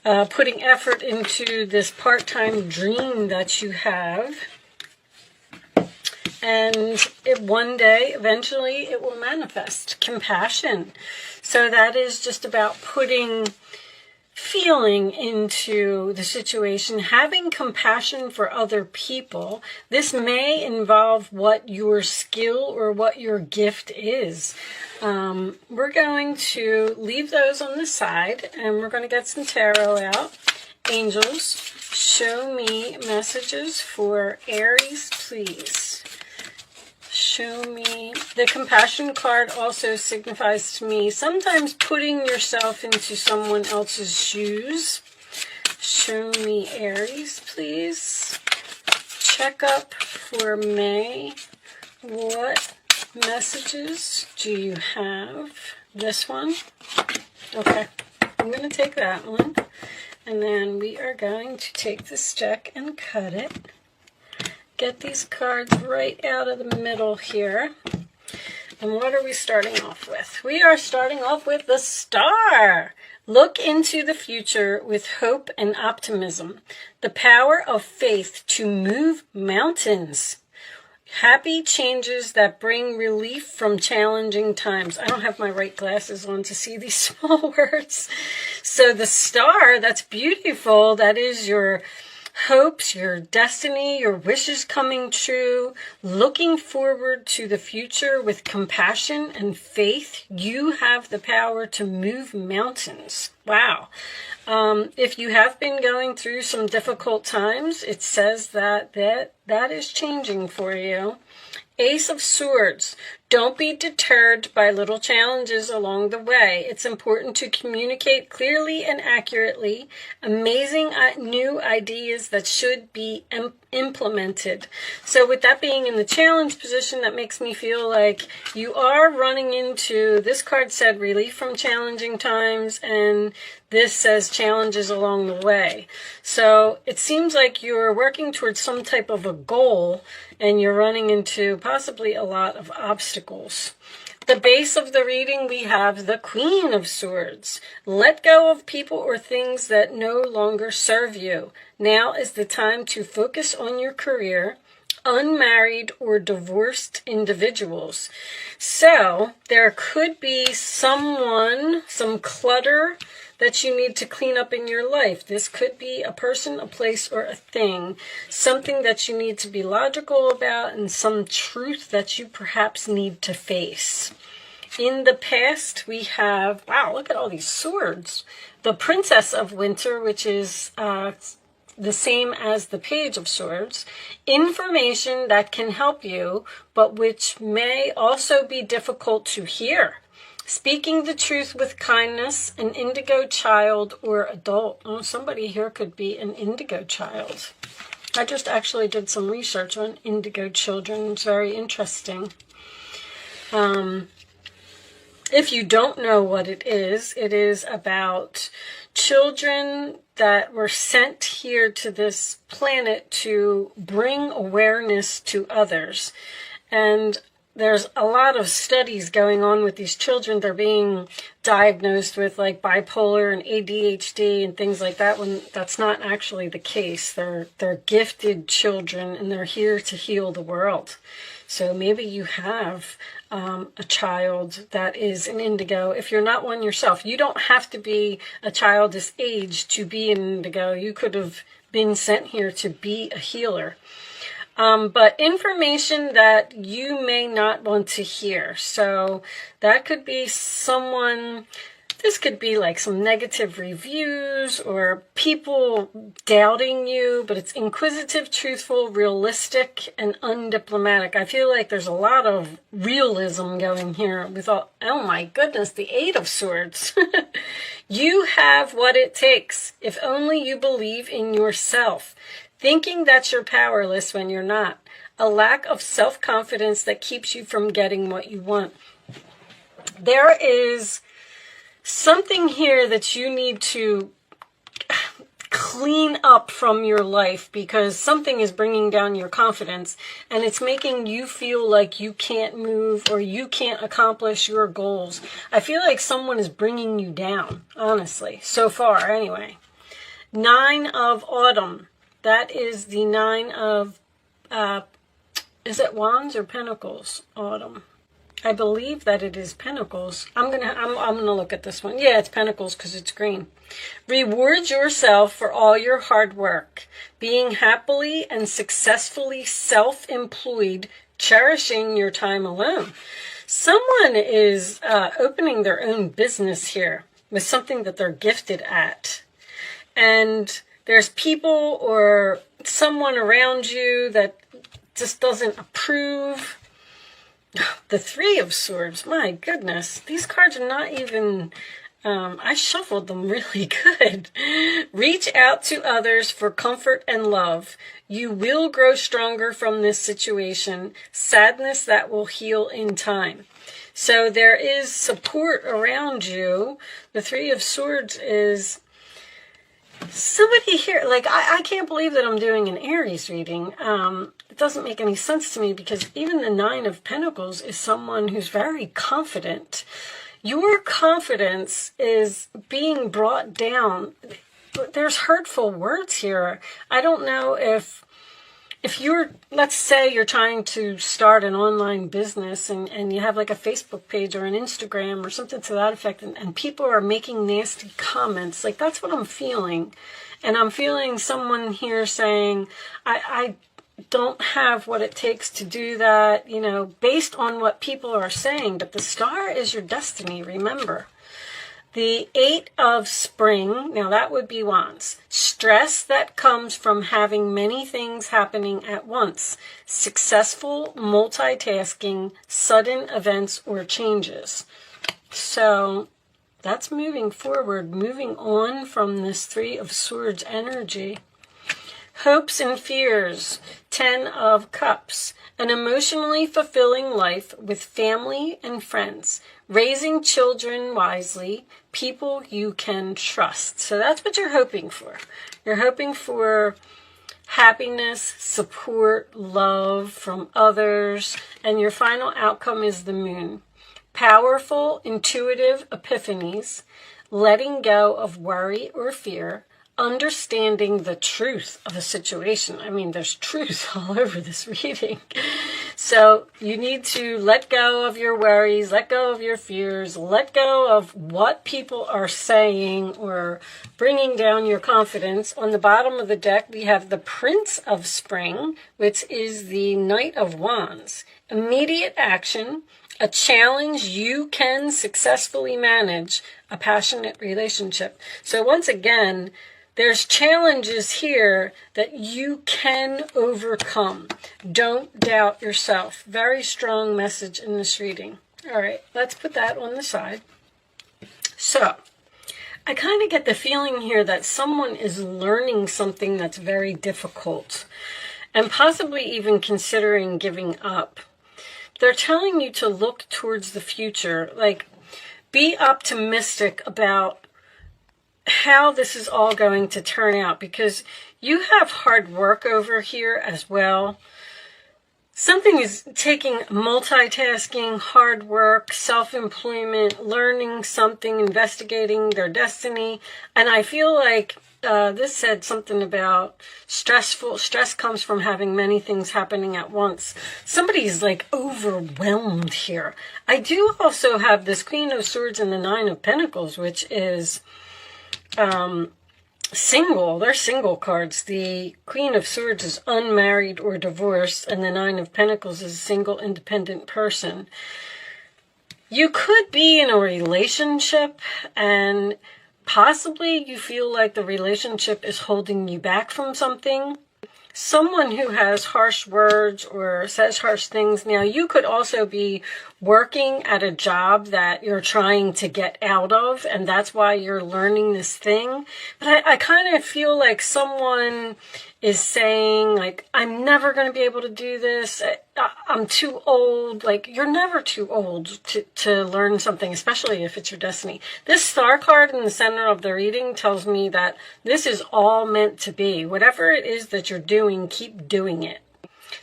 putting effort into this part-time dream that you have. And one day, eventually, it will manifest. Compassion. So that is just about putting feeling into the situation, having compassion for other people. This may involve what your skill or what your gift is. We're going to leave those on the side, and we're going to get some tarot out. Angels, show me messages for Aries, please. Show me. The compassion card also signifies to me sometimes putting yourself into someone else's shoes. Show me Aries, please. Check up for May. What messages do you have? This one? Okay. I'm going to take that one. And then we are going to take this deck and cut it. Get these cards right out of the middle here. And what are we starting off with? We are starting off with the Star. Look into the future with hope and optimism. The power of faith to move mountains. Happy changes that bring relief from challenging times. I don't have my right glasses on to see these small words. So the Star, that's beautiful. That is your hopes, your destiny, your wishes coming true, looking forward to the future with compassion and faith. You have the power to move mountains. Wow. If you have been going through some difficult times, it says that is changing for you. Ace of Swords. Don't be deterred by little challenges along the way. It's important to communicate clearly and accurately. Amazing new ideas that should be implemented. So with that being in the challenge position, that makes me feel like you are running into, this card said relief from challenging times, and this says challenges along the way. So it seems like you're working towards some type of a goal, and you're running into possibly a lot of obstacles. The base of the reading, we have the Queen of Swords. Let go of people or things that no longer serve you. Now is the time to focus on your career. Unmarried or divorced individuals. So there could be someone, some clutter that you need to clean up in your life. This could be a person, a place, or a thing. Something that you need to be logical about, and some truth that you perhaps need to face. In the past, we have, wow, look at all these swords. The Princess of Winter, which is the same as the Page of Swords. Information that can help you, but which may also be difficult to hear. Speaking the truth with kindness, an indigo child or adult. Oh, somebody here could be an indigo child. I just actually did some research on indigo children. It's very interesting. If you don't know what it is about children that were sent here to this planet to bring awareness to others. And there's a lot of studies going on with these children. They're being diagnosed with like bipolar and ADHD and things like that, when that's not actually the case. They're gifted children, and they're here to heal the world. So maybe you have a child that is an indigo. If you're not one yourself, you don't have to be a child this age to be an indigo. You could have been sent here to be a healer. But information that you may not want to hear. So that could be someone, this could be like some negative reviews or people doubting you, but it's inquisitive, truthful, realistic, and undiplomatic. I feel like there's a lot of realism going here with all, oh my goodness, the Eight of Swords. You have what it takes, if only you believe in yourself. Thinking that you're powerless when you're not. A lack of self-confidence that keeps you from getting what you want. There is something here that you need to clean up from your life, because something is bringing down your confidence, and it's making you feel like you can't move or you can't accomplish your goals. I feel like someone is bringing you down, honestly, so far anyway. Nine of Autumn. That is the nine of, is it Wands or Pentacles? Autumn. I believe that it is Pentacles. I'm gonna look at this one. Yeah, it's Pentacles because it's green. Reward yourself for all your hard work, being happily and successfully self-employed, cherishing your time alone. Someone is opening their own business here with something that they're gifted at. And there's people or someone around you that just doesn't approve. The Three of Swords, my goodness. These cards are not even, I shuffled them really good. Reach out to others for comfort and love. You will grow stronger from this situation. Sadness that will heal in time. So there is support around you. The Three of Swords is somebody here, like, I can't believe that I'm doing an Aries reading. It doesn't make any sense to me because even the Nine of Pentacles is someone who's very confident. Your confidence is being brought down. There's hurtful words here. I don't know if you're, let's say you're trying to start an online business and you have like a Facebook page or an Instagram or something to that effect, and people are making nasty comments, like that's what I'm feeling. And I'm feeling someone here saying, I don't have what it takes to do that, you know, based on what people are saying. But the star is your destiny, remember. The Eight of Spring, now that would be Wands. Stress that comes from having many things happening at once. Successful multitasking, sudden events or changes. So that's moving forward, moving on from this Three of Swords energy. Hopes and fears, Ten of Cups. An emotionally fulfilling life with family and friends. Raising children wisely, people you can trust. So that's what you're hoping for. You're hoping for happiness, support, love from others, and your final outcome is the Moon. Powerful, intuitive epiphanies, letting go of worry or fear, understanding the truth of a situation. I mean, there's truth all over this reading. So you need to let go of your worries, let go of your fears, let go of what people are saying or bringing down your confidence. On the bottom of the deck, we have the Prince of Spring, which is the Knight of Wands. Immediate action, a challenge you can successfully manage, a passionate relationship. So once again, there's challenges here that you can overcome. Don't doubt yourself. Very strong message in this reading. All right, let's put that on the side. So, I kind of get the feeling here that someone is learning something that's very difficult and possibly even considering giving up. They're telling you to look towards the future, like be optimistic about how this is all going to turn out, because you have hard work over here as well. Something is taking multitasking, hard work, self-employment, learning something, investigating their destiny. And I feel like this said something about stress comes from having many things happening at once. Somebody's like overwhelmed here. I do also have this Queen of Swords and the Nine of Pentacles, which is single. They're single cards. The Queen of Swords is unmarried or divorced, and the Nine of Pentacles is a single independent person. You could be in a relationship and possibly you feel like the relationship is holding you back from something. Someone who has harsh words or says harsh things. Now, you could also be working at a job that you're trying to get out of, and that's why you're learning this thing. But I kind of feel like someone is saying, like, I'm never going to be able to do this. I'm too old. Like, you're never too old to learn something, especially if it's your destiny. This star card in the center of the reading tells me that this is all meant to be. Whatever it is that you're doing, keep doing it.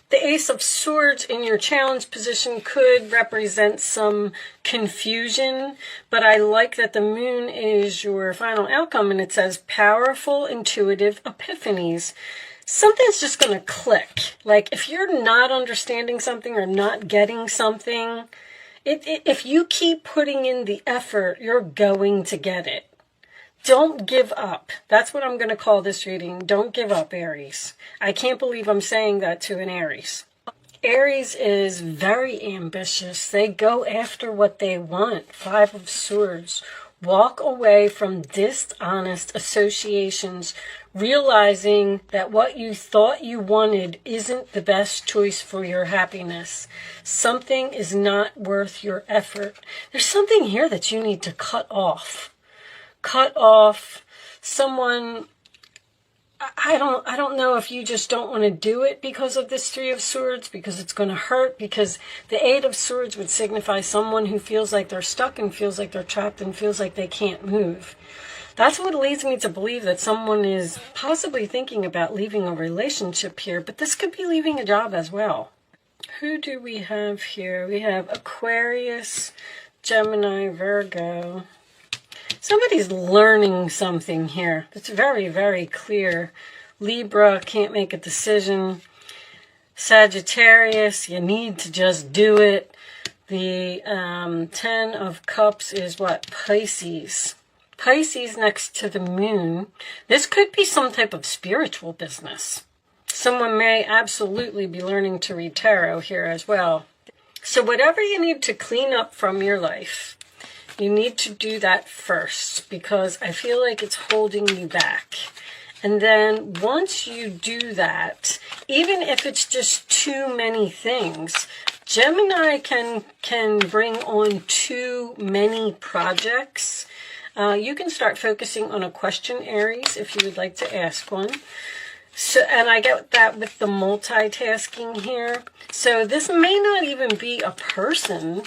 The Ace of Swords in your challenge position could represent some confusion, but I like that the moon is your final outcome, and it says powerful, intuitive epiphanies. Something's just going to click. Like if you're not understanding something or not getting something, if you keep putting in the effort, you're going to get it. Don't give up. That's what I'm going to call this reading. Don't give up, Aries. I can't believe I'm saying that to an Aries. Aries is very ambitious. They go after what they want. Five of Swords. Walk away from dishonest associations, realizing that what you thought you wanted isn't the best choice for your happiness. Something is not worth your effort. There's something here that you need to cut off. Cut off someone. I don't know if you just don't want to do it because of this Three of Swords, because it's going to hurt, because the Eight of Swords would signify someone who feels like they're stuck and feels like they're trapped and feels like they can't move. That's what leads me to believe that someone is possibly thinking about leaving a relationship here, but this could be leaving a job as well. Who do we have here? We have Aquarius, Gemini, Virgo. Somebody's learning something here. It's very, very clear. Libra, can't make a decision. Sagittarius, you need to just do it. The Ten of Cups is what? Pisces. Pisces next to the moon. This could be some type of spiritual business. Someone may absolutely be learning to read tarot here as well. So whatever you need to clean up from your life, you need to do that first, because I feel like it's holding you back. And then once you do that, even if it's just too many things, Gemini can bring on too many projects. You can start focusing on a question, Aries, if you would like to ask one. So, and I get that with the multitasking here. So this may not even be a person.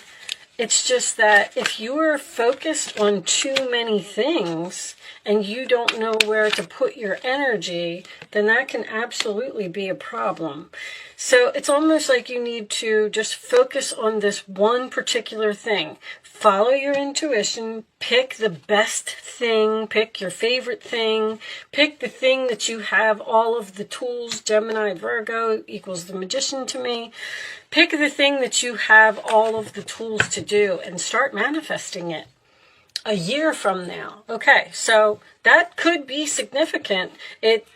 It's just that if you're focused on too many things and you don't know where to put your energy, then that can absolutely be a problem. So it's almost like you need to just focus on this one particular thing. Follow your intuition, pick the best thing, pick your favorite thing, pick the thing that you have all of the tools. Gemini, Virgo equals the Magician to me. Pick the thing that you have all of the tools to do and start manifesting it a year from now. Okay, so that could be significant. It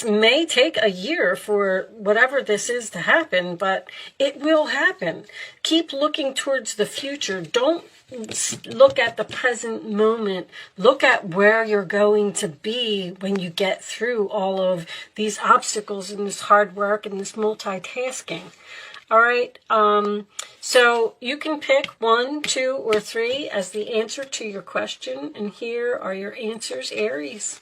may take a year for whatever this is to happen, but it will happen. Keep looking towards the future. Don't look at the present moment. Look at where you're going to be when you get through all of these obstacles and this hard work and this multitasking. All right, so you can pick 1, 2, or 3 as the answer to your question. And here are your answers, Aries.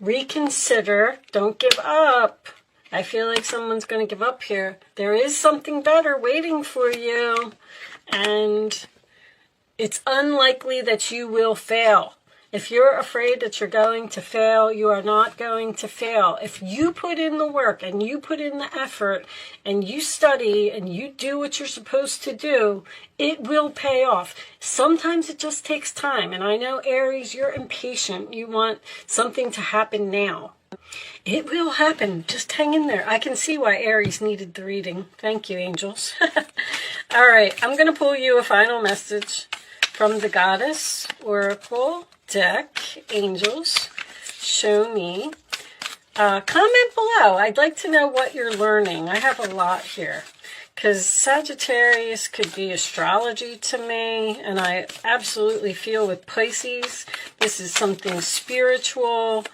Reconsider. Don't give up. I feel like someone's going to give up here. There is something better waiting for you. And it's unlikely that you will fail. If you're afraid that you're going to fail, you are not going to fail. If you put in the work and you put in the effort and you study and you do what you're supposed to do, it will pay off. Sometimes it just takes time. And I know, Aries, you're impatient. You want something to happen now. It will happen. Just hang in there. I can see why Aries needed the reading. Thank you, angels. All right, I'm going to pull you a final message from the Goddess Oracle deck. Angels, show me. Comment below. I'd like to know what you're learning. I have a lot here, because Sagittarius could be astrology to me, and I absolutely feel with Pisces this is something spiritual.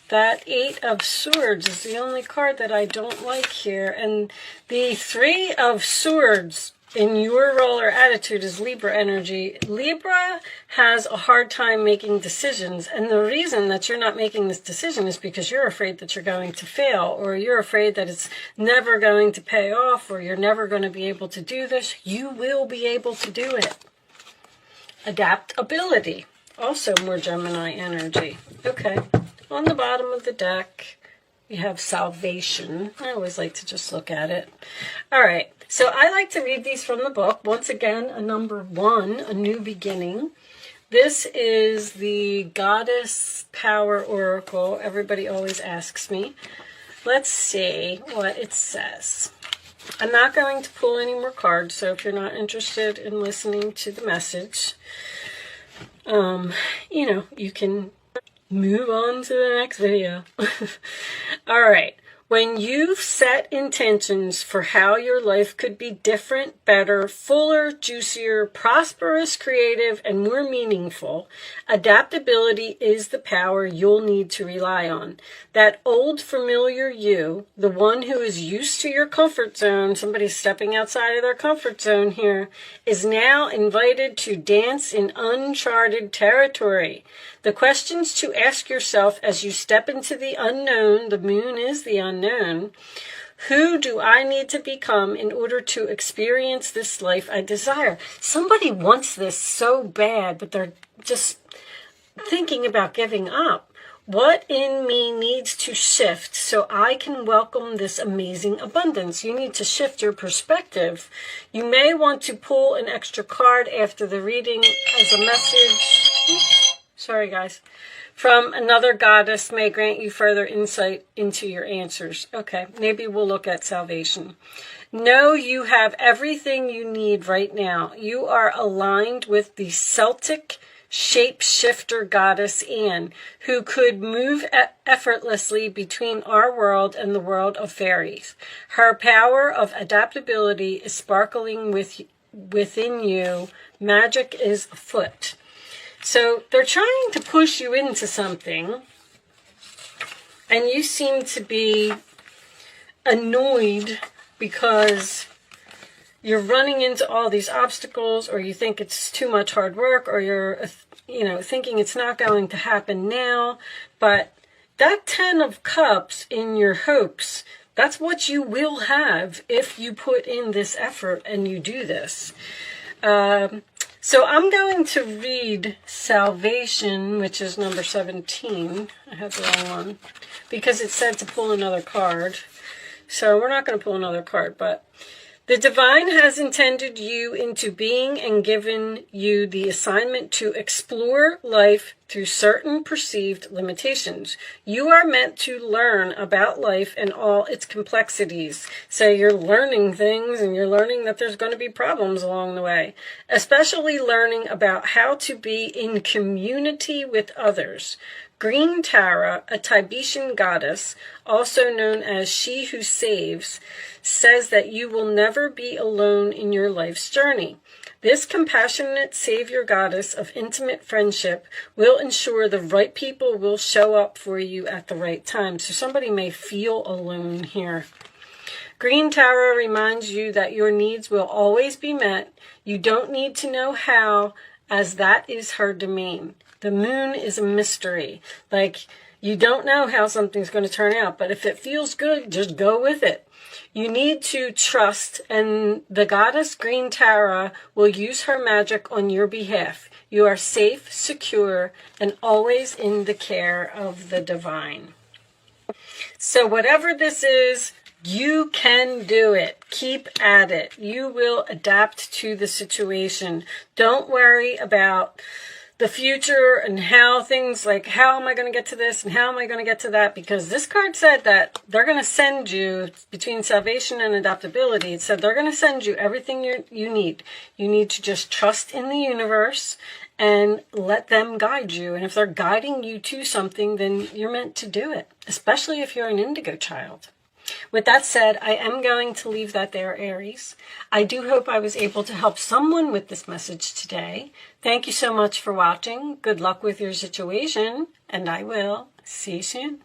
That Eight of Swords is the only card that I don't like here, and the Three of Swords in your role or attitude is Libra energy. Libra has a hard time making decisions, and the reason that you're not making this decision is because you're afraid that you're going to fail, or you're afraid that it's never going to pay off, or you're never going to be able to do this. You will be able to do it. Adaptability, also more Gemini energy. Okay, on the bottom of the deck, We have salvation. I always like to just look at it. All right. So I like to read these from the book. Once again, a number 1, a new beginning. This is the Goddess Power Oracle. Everybody always asks me. Let's see what it says. I'm not going to pull any more cards, so if you're not interested in listening to the message, you can move on to the next video. All right. When you've set intentions for how your life could be different, better, fuller, juicier, prosperous, creative, and more meaningful, adaptability is the power you'll need to rely on. That old familiar you, the one who is used to your comfort zone, somebody stepping outside of their comfort zone here, is now invited to dance in uncharted territory. The questions to ask yourself as you step into the unknown, the moon is the unknown. Who do I need to become in order to experience this life I desire? Somebody wants this so bad, but they're just thinking about giving up. What in me needs to shift so I can welcome this amazing abundance? You need to shift your perspective. You may want to pull an extra card after the reading as a message. Sorry, guys. From another goddess may grant you further insight into your answers. Okay, maybe we'll look at salvation. Know you have everything you need right now. You are aligned with the Celtic shapeshifter goddess Anne, who could move effortlessly between our world and the world of fairies. Her power of adaptability is sparkling within you. Magic is afoot. So they're trying to push you into something, and you seem to be annoyed because you're running into all these obstacles, or you think it's too much hard work, or you're, thinking it's not going to happen now. But that 10 of Cups in your hopes, that's what you will have if you put in this effort and you do this. So I'm going to read Salvation, which is number 17. I have the wrong one, because it said to pull another card. So we're not going to pull another card, but the divine has intended you into being and given you the assignment to explore life through certain perceived limitations. You are meant to learn about life and all its complexities. So you're learning things, and you're learning that there's going to be problems along the way, especially learning about how to be in community with others. Green Tara, a Tibetan goddess, also known as She Who Saves, says that you will never be alone in your life's journey. This compassionate savior goddess of intimate friendship will ensure the right people will show up for you at the right time. So somebody may feel alone here. Green Tara reminds you that your needs will always be met. You don't need to know how, as that is her domain. The moon is a mystery. Like, you don't know how something's going to turn out, but if it feels good, just go with it. You need to trust, and the goddess Green Tara will use her magic on your behalf. You are safe, secure, and always in the care of the divine. So whatever this is, you can do it. Keep at it. You will adapt to the situation. Don't worry about the future and how things, like, how am I going to get to this and how am I going to get to that? Because this card said that they're going to send you, between salvation and adaptability, it said they're going to send you everything you need. You need to just trust in the universe and let them guide you. And if they're guiding you to something, then you're meant to do it, especially if you're an indigo child. With that said, I am going to leave that there, Aries. I do hope I was able to help someone with this message today. Thank you so much for watching. Good luck with your situation, and I will see you soon.